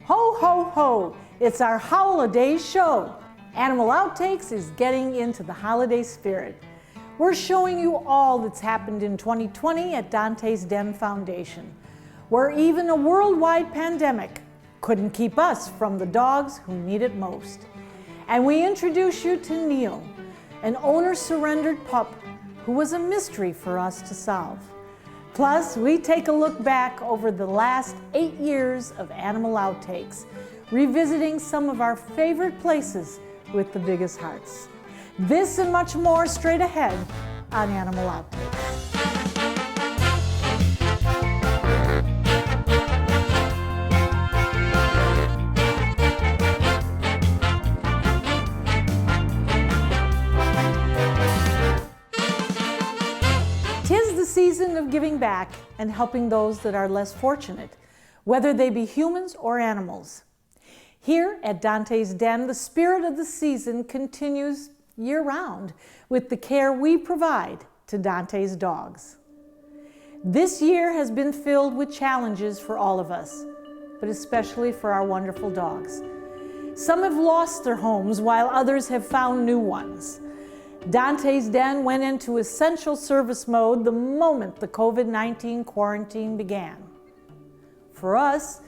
Ho, ho, ho! It's our holiday show. Animal Outtakes is getting into the holiday spirit. We're showing you all that's happened in 2020 at Dante's Den Foundation, where even a worldwide pandemic couldn't keep us from the dogs who need it most. And we introduce you to Neil, an owner-surrendered pup who was a mystery for us to solve. Plus, we take a look back over the last 8 years of Animal Outtakes, revisiting some of our favorite places with the biggest hearts. This and much more straight ahead on Animal Outtakes. 'Tis the season of giving back and helping those that are less fortunate, whether they be humans or animals. Here at Dante's Den, the spirit of the season continues year-round with the care we provide to Dante's dogs. This year has been filled with challenges for all of us, but especially for our wonderful dogs. Some have lost their homes while others have found new ones. Dante's Den went into essential service mode the moment the COVID-19 quarantine began. For us,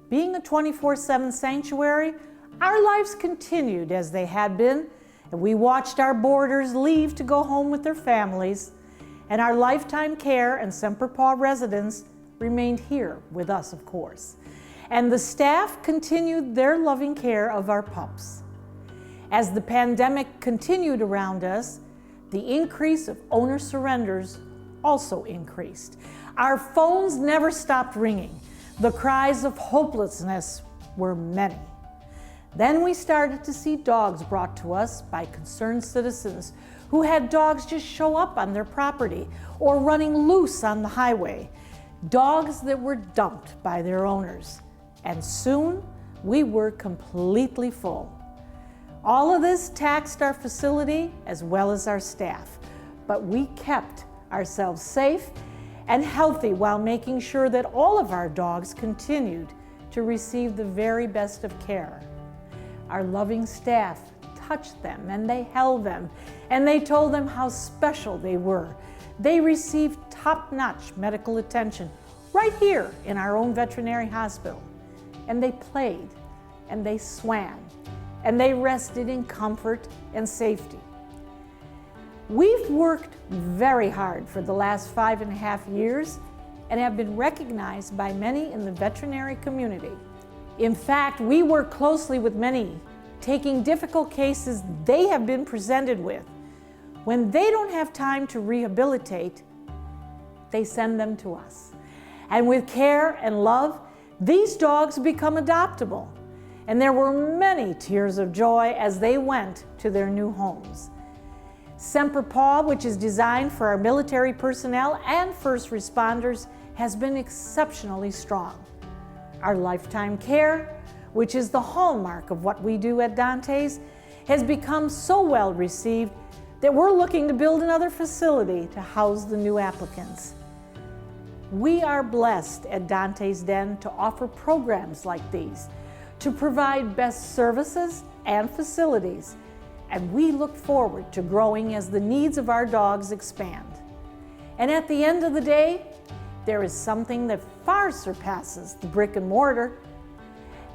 being a 24/7 sanctuary, our lives continued as they had been, and we watched our boarders leave to go home with their families, and our lifetime care and Semper Paw residents remained here with us, of course. And the staff continued their loving care of our pups. As the pandemic continued around us, the increase of owner surrenders also increased. Our phones never stopped ringing. The cries of hopelessness were many. Then we started to see dogs brought to us by concerned citizens who had dogs just show up on their property or running loose on the highway, dogs that were dumped by their owners. And soon we were completely full. All of this taxed our facility as well as our staff, but we kept ourselves safe and healthy while making sure that all of our dogs continued to receive the very best of care. Our loving staff touched them and they held them and they told them how special they were. They received top-notch medical attention right here in our own veterinary hospital. And they played and they swam and they rested in comfort and safety. We've worked very hard for the last 5.5 years and have been recognized by many in the veterinary community. In fact, we work closely with many, taking difficult cases they have been presented with. When they don't have time to rehabilitate, they send them to us. And with care and love, these dogs become adoptable. And there were many tears of joy as they went to their new homes. Semper Paw, which is designed for our military personnel and first responders, has been exceptionally strong. Our lifetime care, which is the hallmark of what we do at Dante's, has become so well received that we're looking to build another facility to house the new applicants. We are blessed at Dante's Den to offer programs like these, to provide best services and facilities, and we look forward to growing as the needs of our dogs expand. And at the end of the day, there is something that far surpasses the brick and mortar,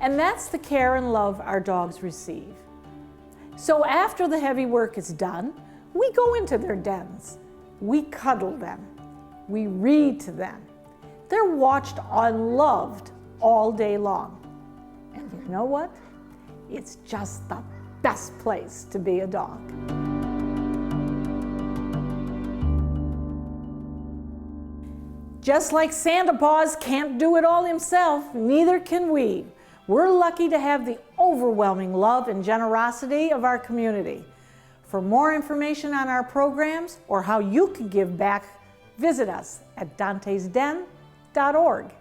and that's the care and love our dogs receive. So after the heavy work is done, we go into their dens, we cuddle them, we read to them. They're watched and loved all day long. And you know what? It's just the best place to be a dog. Just like Santa Paws can't do it all himself, neither can we. We're lucky to have the overwhelming love and generosity of our community. For more information on our programs or how you can give back, visit us at dantesden.org.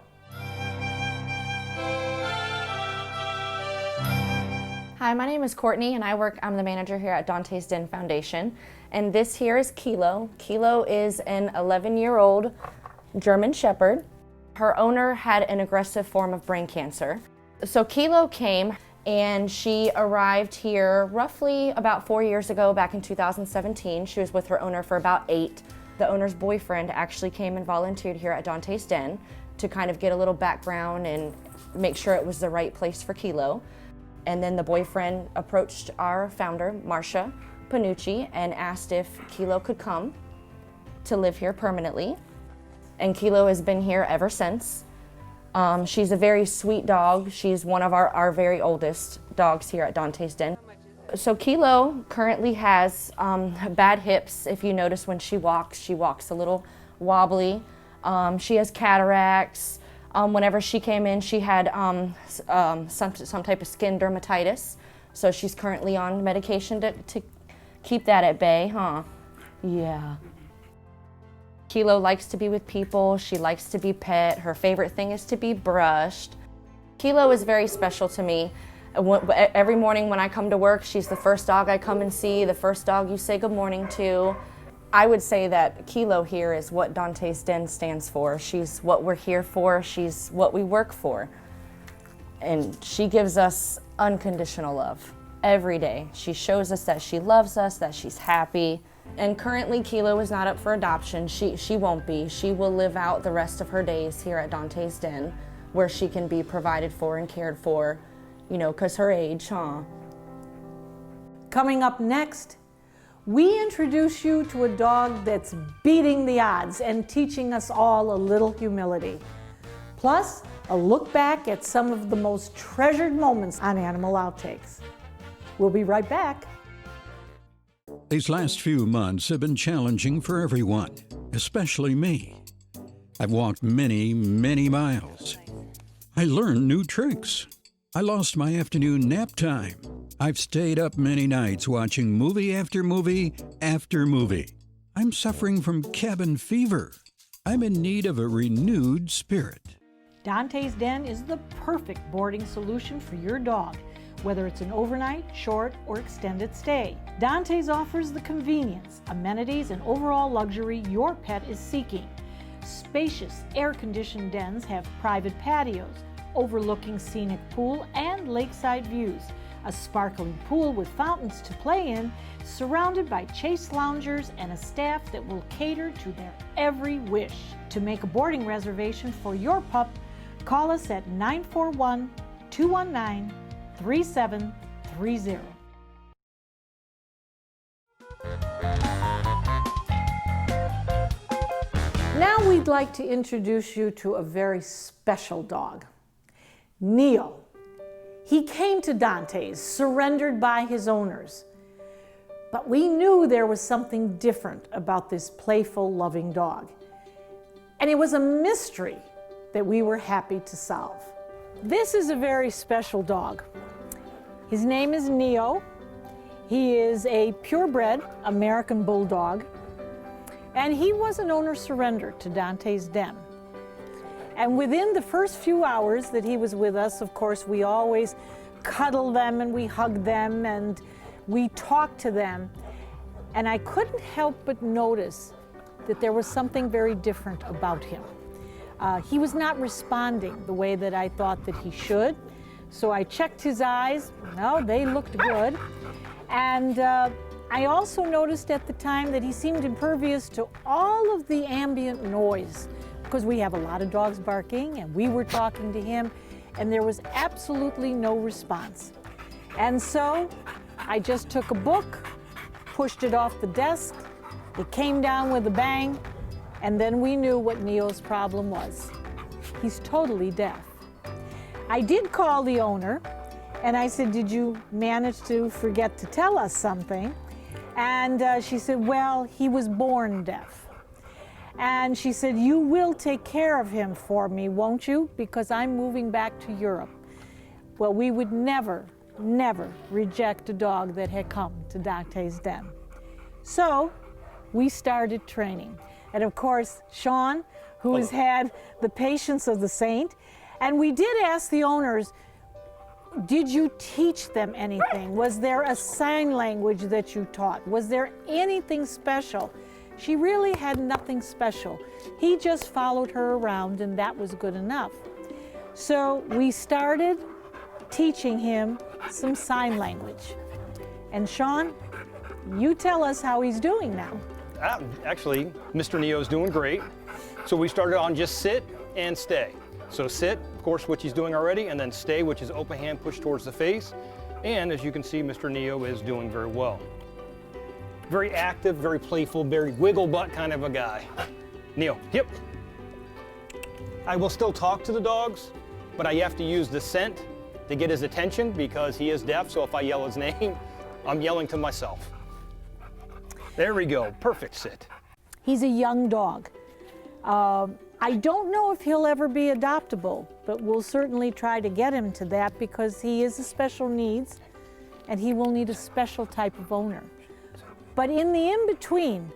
Hi, my name is Courtney and I'm the manager here at Dante's Den Foundation. And this here is Kilo. Kilo is an 11-year-old German Shepherd. Her owner had an aggressive form of brain cancer. So Kilo came and she arrived here roughly about 4 years ago, back in 2017. She was with her owner for about 8. The owner's boyfriend actually came and volunteered here at Dante's Den to kind of get a little background and make sure it was the right place for Kilo. And then the boyfriend approached our founder, Marcia Panucci, and asked if Kilo could come to live here permanently. And Kilo has been here ever since. She's a very sweet dog. She's one of our very oldest dogs here at Dante's Den. So Kilo currently has bad hips. If you notice when she walks a little wobbly. She has cataracts. Whenever she came in, she had some type of skin dermatitis. So she's currently on medication to keep that at bay, huh? Yeah. Kilo likes to be with people. She likes to be pet. Her favorite thing is to be brushed. Kilo is very special to me. Every morning when I come to work, she's the first dog I come and see, the first dog you say good morning to. I would say that Kilo here is what Dante's Den stands for. She's what we're here for. She's what we work for. And she gives us unconditional love every day. She shows us that she loves us, that she's happy. And currently Kilo is not up for adoption. She won't be. She will live out the rest of her days here at Dante's Den, where she can be provided for and cared for, you know, 'cause her age, huh? Coming up next, we introduce you to a dog that's beating the odds and teaching us all a little humility. Plus, a look back at some of the most treasured moments on Animal Outtakes. We'll be right back. These last few months have been challenging for everyone, especially me. I've walked many, many miles. I learned new tricks. I lost my afternoon nap time. I've stayed up many nights watching movie after movie after movie. I'm suffering from cabin fever. I'm in need of a renewed spirit. Dante's Den is the perfect boarding solution for your dog, whether it's an overnight, short, or extended stay. Dante's offers the convenience, amenities, and overall luxury your pet is seeking. Spacious, air-conditioned dens have private patios, overlooking scenic pool and lakeside views, a sparkling pool with fountains to play in, surrounded by chaste loungers and a staff that will cater to their every wish. To make a boarding reservation for your pup, call us at 941-219-3730. Now we'd like to introduce you to a very special dog, Neo. He came to Dante's, surrendered by his owners. But we knew there was something different about this playful, loving dog. And it was a mystery that we were happy to solve. This is a very special dog. His name is Neo. He is a purebred American Bulldog. And he was an owner surrendered to Dante's Den. And within the first few hours that he was with us, of course, we always cuddle them and we hug them and we talk to them. And I couldn't help but notice that there was something very different about him. He was not responding the way that I thought that he should. So I checked his eyes. No, they looked good. And I also noticed at the time that he seemed impervious to all of the ambient noise, because we have a lot of dogs barking and we were talking to him and there was absolutely no response. And so I just took a book, pushed it off the desk, it came down with a bang, and then we knew what Neo's problem was. He's totally deaf. I did call the owner and I said, did you manage to forget to tell us something? And she said, well, he was born deaf. And she said, you will take care of him for me, won't you? Because I'm moving back to Europe. Well, we would never, never reject a dog that had come to Dante's Den. So we started training. And of course, Sean, who has had the patience of the saint, and we did ask the owners, did you teach them anything? Was there a sign language that you taught? Was there anything special? She really had nothing special. He just followed her around and that was good enough. So we started teaching him some sign language. And Sean, you tell us how he's doing now. Actually, Mr. Neo's doing great. So we started on just sit and stay. So sit, of course, which he's doing already, and then stay, which is open hand push towards the face. And as you can see, Mr. Neo is doing very well. Very active, very playful, very wiggle butt kind of a guy. Neo, yep. I will still talk to the dogs, but I have to use the scent to get his attention because he is deaf, so if I yell his name, I'm yelling to myself. There we go, perfect sit. He's a young dog. I don't know if he'll ever be adoptable, but we'll certainly try to get him to that because he is a special needs and he will need a special type of owner. But in the in-between,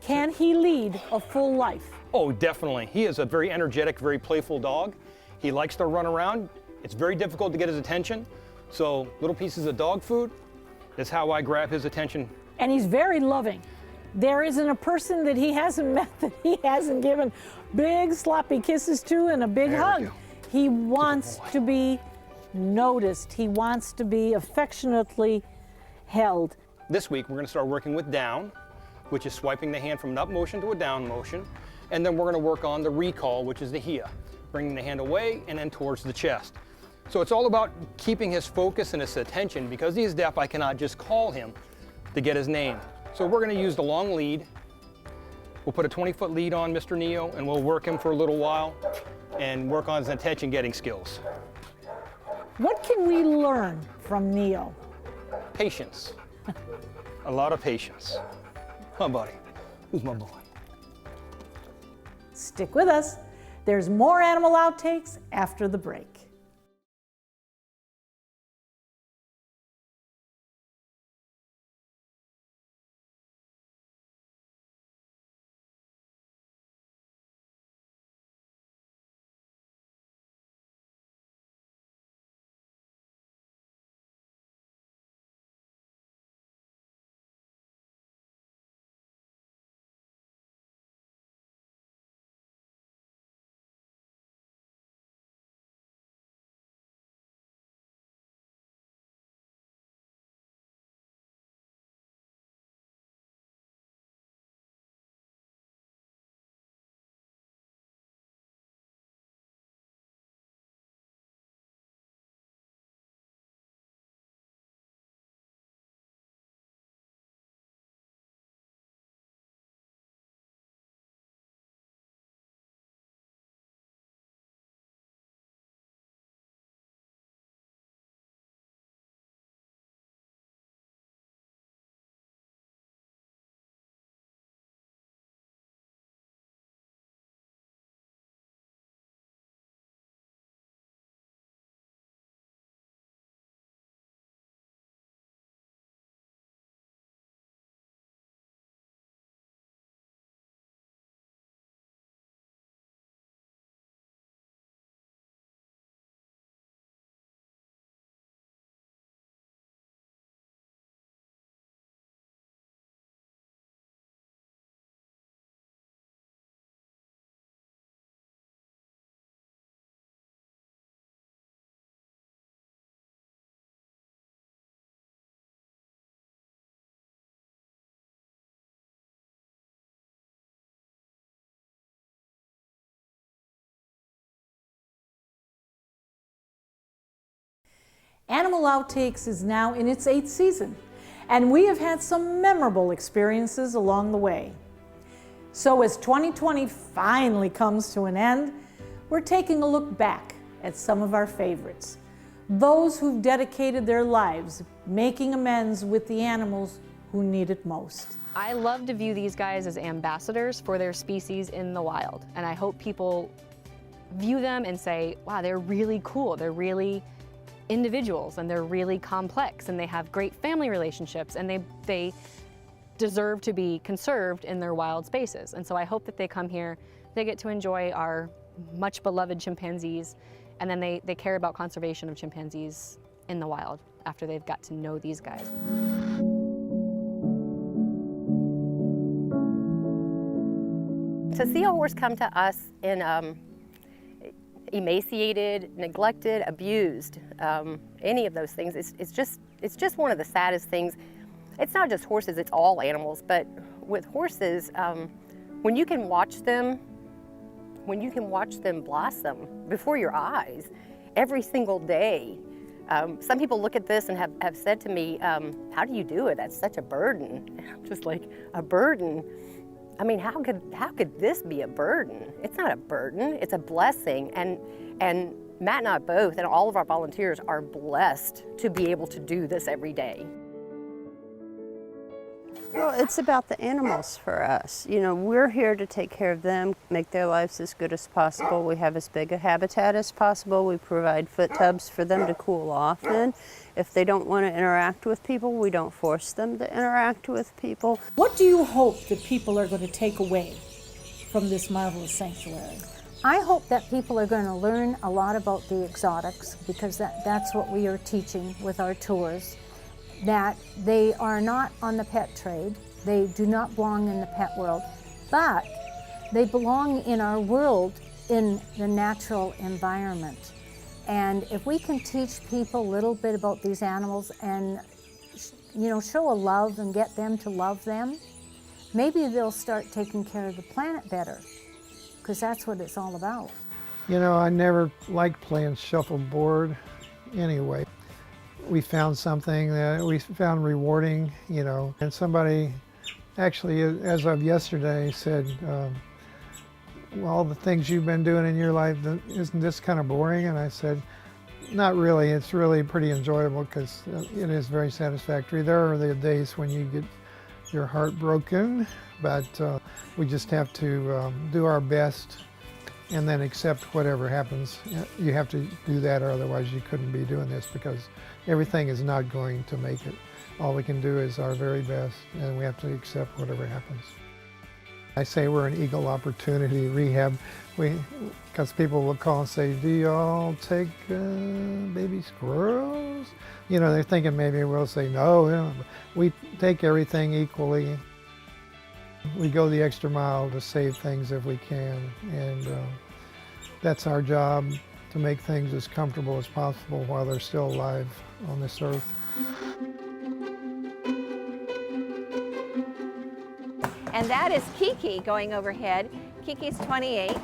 can he lead a full life? Oh, definitely. He is a very energetic, very playful dog. He likes to run around. It's very difficult to get his attention. So little pieces of dog food is how I grab his attention. And he's very loving. There isn't a person that he hasn't met that he hasn't given big sloppy kisses to and a big hug. He wants to be noticed. He wants to be affectionately held. This week, we're going to start working with down, which is swiping the hand from an up motion to a down motion. And then we're going to work on the recall, which is the hia, bringing the hand away and then towards the chest. So it's all about keeping his focus and his attention. Because he's deaf, I cannot just call him to get his name. So we're going to use the long lead. We'll put a 20-foot lead on Mr. Neo, and we'll work him for a little while and work on his attention-getting skills. What can we learn from Neo? Patience. A lot of patience. Huh, buddy? Who's my boy? Stick with us. There's more Animal Outtakes after the break. Animal Outtakes is now in its 8th season, and we have had some memorable experiences along the way. So as 2020 finally comes to an end, we're taking a look back at some of our favorites, those who've dedicated their lives making amends with the animals who need it most. I love to view these guys as ambassadors for their species in the wild, and I hope people view them and say, wow, they're really cool, they're really individuals, and they're really complex, and they have great family relationships, and they deserve to be conserved in their wild spaces. And so I hope that they come here, they get to enjoy our much beloved chimpanzees, and then they care about conservation of chimpanzees in the wild after they've got to know these guys. To see a horse come to us in emaciated, neglected, abused, any of those things. It's just one of the saddest things. It's not just horses, it's all animals, but with horses, when you can watch them blossom before your eyes every single day. Some people look at this and have said to me, how do you do it? That's such a burden. And I'm just like, a burden? I mean, how could this be a burden? It's not a burden, it's a blessing. And Matt and I both, and all of our volunteers, are blessed to be able to do this every day. Well, it's about the animals for us. You know, we're here to take care of them, make their lives as good as possible. We have as big a habitat as possible. We provide foot tubs for them to cool off in. If they don't want to interact with people, we don't force them to interact with people. What do you hope that people are going to take away from this marvelous sanctuary? I hope that people are going to learn a lot about the exotics, because that's what we are teaching with our tours. That they are not on the pet trade, they do not belong in the pet world, but they belong in our world, in the natural environment. And if we can teach people a little bit about these animals and, you know, show a love and get them to love them, maybe they'll start taking care of the planet better, because that's what it's all about. You know, I never liked playing shuffleboard anyway. We found something that we found rewarding, you know, and somebody actually, as of yesterday, said, well, all the things you've been doing in your life, isn't this kind of boring? And I said, not really. It's really pretty enjoyable, because it is very satisfactory. There are the days when you get your heart broken, but we just have to do our best and then accept whatever happens. You have to do that, or otherwise you couldn't be doing this, because everything is not going to make it. All we can do is our very best, and we have to accept whatever happens. I say we're an equal opportunity rehab, because people will call and say, do y'all take baby squirrels? You know, they're thinking maybe we'll say no. You know, we take everything equally. We go the extra mile to save things if we can, and that's our job, to make things as comfortable as possible while they're still alive on this earth. And that is Kiki going overhead. Kiki's 28.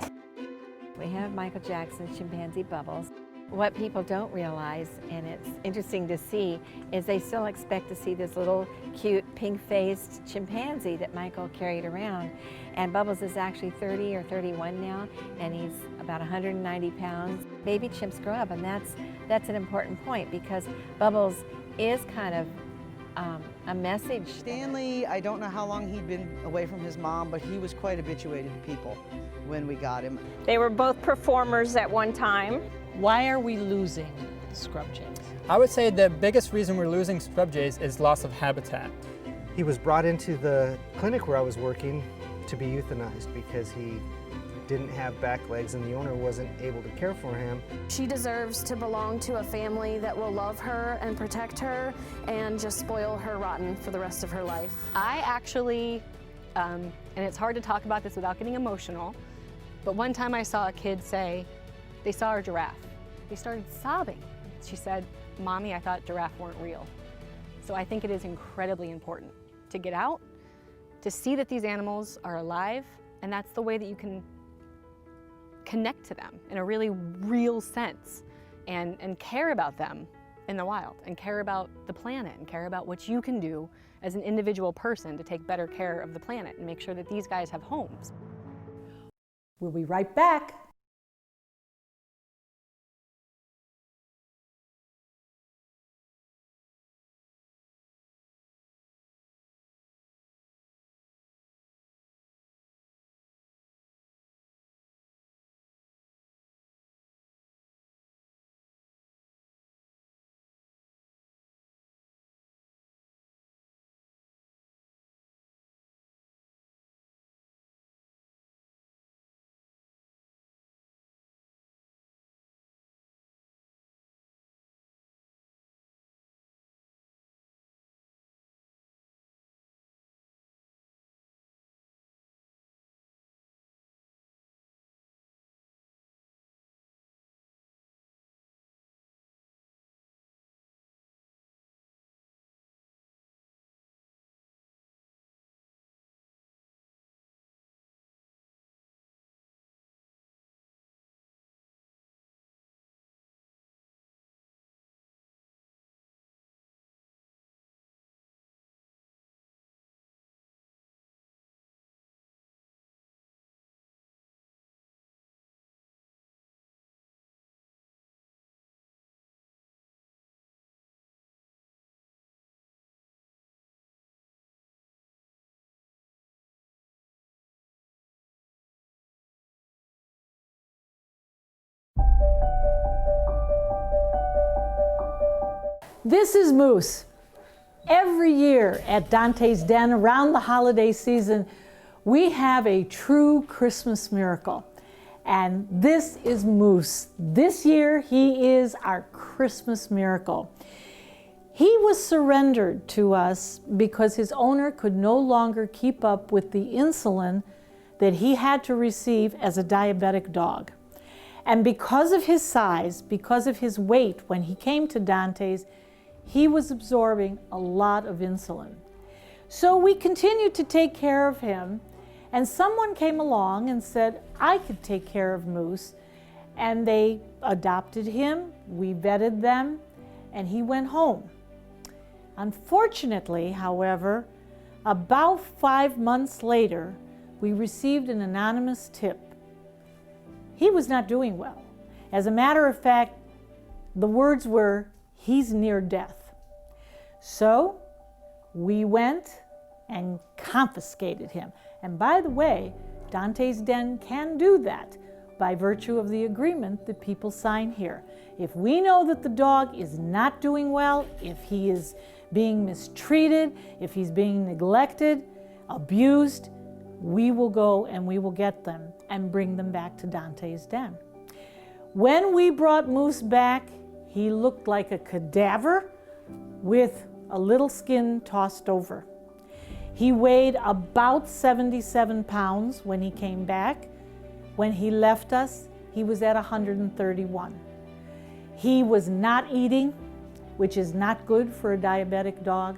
We have Michael Jackson's Chimpanzee Bubbles. What people don't realize, and it's interesting to see, is they still expect to see this little cute pink-faced chimpanzee that Michael carried around. And Bubbles is actually 30 or 31 now, and he's about 190 pounds. Baby chimps grow up, and that's an important point, because Bubbles is kind of a message. Stanley, I don't know how long he'd been away from his mom, but he was quite habituated to people when we got him. They were both performers at one time. Why are we losing scrub jays? I would say the biggest reason we're losing scrub jays is loss of habitat. He was brought into the clinic where I was working to be euthanized because he didn't have back legs and the owner wasn't able to care for him. She deserves to belong to a family that will love her and protect her and just spoil her rotten for the rest of her life. I actually, and it's hard to talk about this without getting emotional, but one time I saw a kid say, they saw a giraffe. They started sobbing. She said, Mommy, I thought giraffes weren't real. So I think it is incredibly important to get out, to see that these animals are alive, and that's the way that you can connect to them in a really real sense, and care about them in the wild, and care about the planet, and care about what you can do as an individual person to take better care of the planet and make sure that these guys have homes. We'll be right back. This is Moose. Every year at Dante's Den around the holiday season, we have a true Christmas miracle. And this is Moose. This year, he is our Christmas miracle. He was surrendered to us because his owner could no longer keep up with the insulin that he had to receive as a diabetic dog. And because of his size, because of his weight, when he came to Dante's, he was absorbing a lot of insulin. So we continued to take care of him, and someone came along and said, I could take care of Moose. And they adopted him, we vetted them, and he went home. Unfortunately, however, about 5 months later, we received an anonymous tip. He was not doing well. As a matter of fact, the words were, he's near death. So we went and confiscated him. And by the way, Dante's Den can do that by virtue of the agreement that people sign here. If we know that the dog is not doing well, if he is being mistreated, if he's being neglected, abused, we will go and we will get them and bring them back to Dante's Den. When we brought Moose back, he looked like a cadaver with a little skin tossed over. He weighed about 77 pounds when he came back. When he left us, he was at 131. He was not eating, which is not good for a diabetic dog.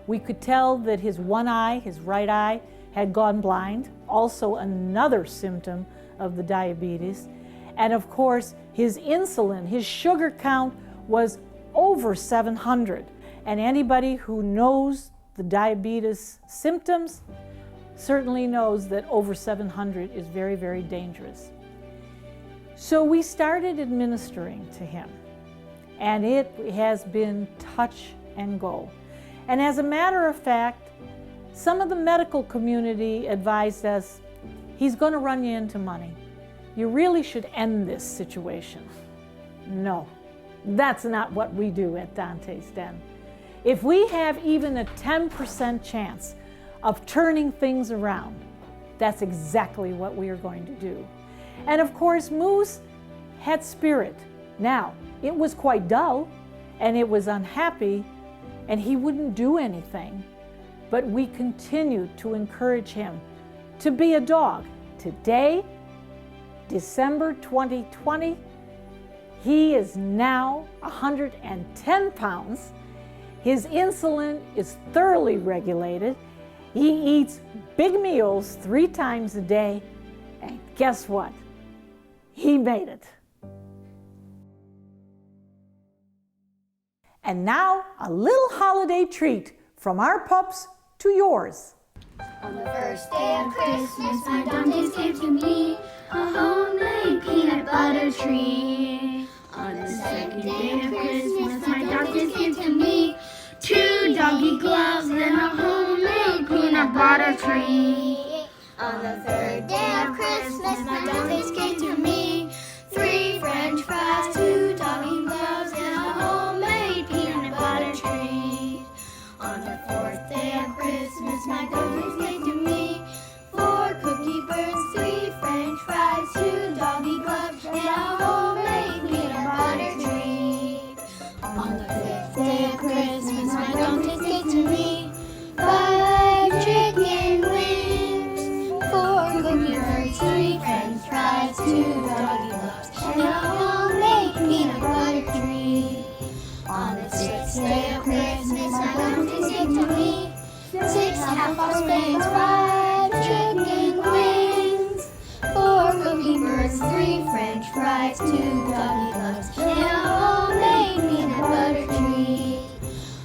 We could tell that his one eye, his right eye, had gone blind, also another symptom of the diabetes. And of course, his insulin, his sugar count was over 700. And anybody who knows the diabetes symptoms certainly knows that over 700 is very, very dangerous. So we started administering to him, and it has been touch and go. And as a matter of fact, some of the medical community advised us, he's going to run you into money. You really should end this situation. No, that's not what we do at Dante's Den. If we have even a 10% chance of turning things around, that's exactly what we are going to do. And of course, Moose had spirit. Now, it was quite dull, and it was unhappy, and he wouldn't do anything. But we continued to encourage him to be a dog. Today, December 2020, he is now 110 pounds. His insulin is thoroughly regulated. He eats big meals 3 times a day. And guess what? He made it. And now, a little holiday treat from our pups to yours. On the first day of Christmas, my Dante's gave to me a homemade peanut butter tree. On the second day of Christmas, my Dante's gave to me 2 doggy gloves and a homemade peanut butter tree. On the third day of Christmas, my Dante's gave to me 3 French fries, 2 doggy gloves, and a homemade peanut butter tree. On the fourth day of Christmas, my Dante's gave to me 4 cookie birds, 3 French fries, 2 doggy gloves, and a homemade peanut butter tree. On the fifth day of Christmas, my Dante's gave to me 5 chicken wings, 4 cookie birds, 3 French fries, 2 doggy gloves, and a homemade peanut butter tree. On the sixth day of Christmas, my Dante's gave to me 6 half-off Spains, 5 chicken wings, 4 cookie birds, 3 French fries, 2 doggy gloves, and a homemade peanut butter tree.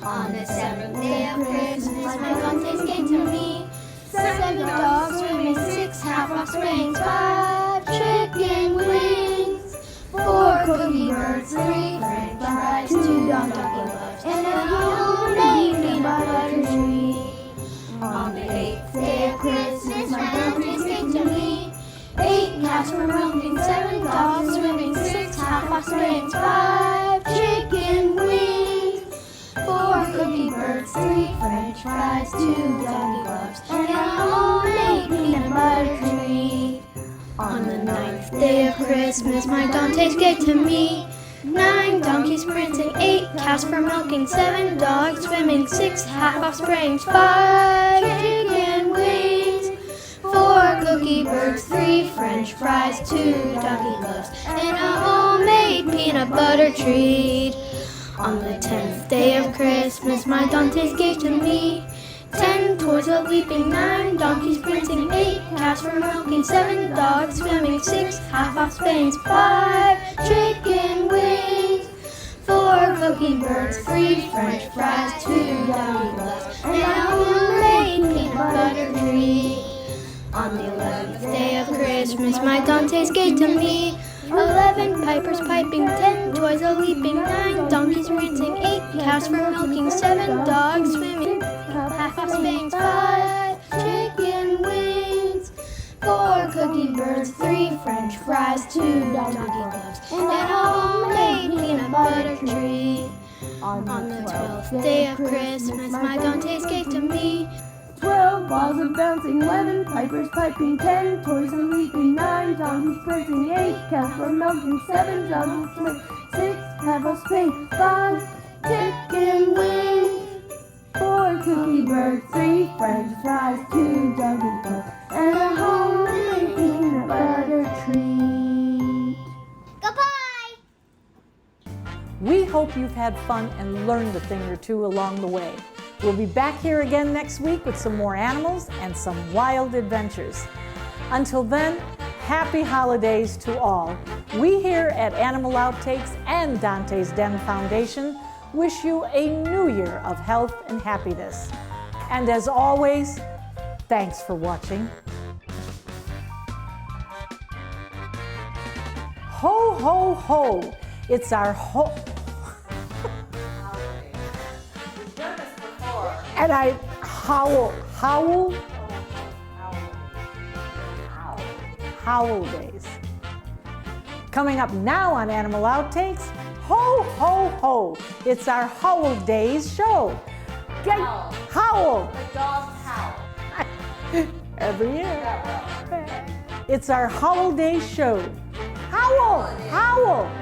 On the seventh day of Christmas, my Dante's gave to me 7 dogs swimming, 6 half-off Spains, 5 chicken wings, 4 cookie birds, 3 French fries, 2 doggy gloves, and a homemade peanut butter tree. On the 8th day of Christmas, my Dante's gave to me 8 cats were roaming, 7 dogs swimming, 6 half-off Spains, 5 chicken wings, fries, 2 doggy gloves, and a homemade peanut butter treat. On the 9th day of Christmas, my Dantes gave to me 9 donkeys prancing, 8 cows for milking, 7 dogs swimming, 6 half offsprings, 5 chicken wings, 4 cookie birds, 3 French fries, 2 doggy gloves, and a homemade peanut butter treat. On the 10th day of Christmas, my Dantes gave to me 10 toys a leaping, 9 donkeys prancing, 8 cows for milking, 7 dogs swimming, 6 half off Spains, 5 chicken wings, 4 cookie birds, 3 French fries, 2 doggy gloves, and a homemade peanut butter treat. On the 11th day of Christmas, my Dantes gave to me 11 pipers piping, 10 toys a leaping, 9 donkeys prancing, 8 cows for milking, 7 dogs swimming, half off Spain's, 5 chicken wings, 4 cookie birds, 3 French fries, 2 doggy gloves, and a homemade peanut butter treat. On the 12th day of Christmas, my Dantes gave to me 12 balls of bouncing, 11 pipers piping, 10 toys a leaping, 9 donkeys prancing, 8 cows for milking, 7 doggies swimming, 6 half of Spain, 5 chicken wings, 4 cookie birds, 3 French fries, 2 doggy gloves, and a homemade peanut butter treat. Goodbye! We hope you've had fun and learned a thing or two along the way. We'll be back here again next week with some more animals and some wild adventures. Until then, happy holidays to all. We here at Animal Outtakes and Dante's Den Foundation wish you a new year of health and happiness. And as always, thanks for watching. Ho, ho, ho! It's our and I howl days. Coming up now on Animal Outtakes, ho, ho, ho. It's our Howl Days show. Howl. The dogs howl. Every year. It's our Howl Days show. Howl, howl.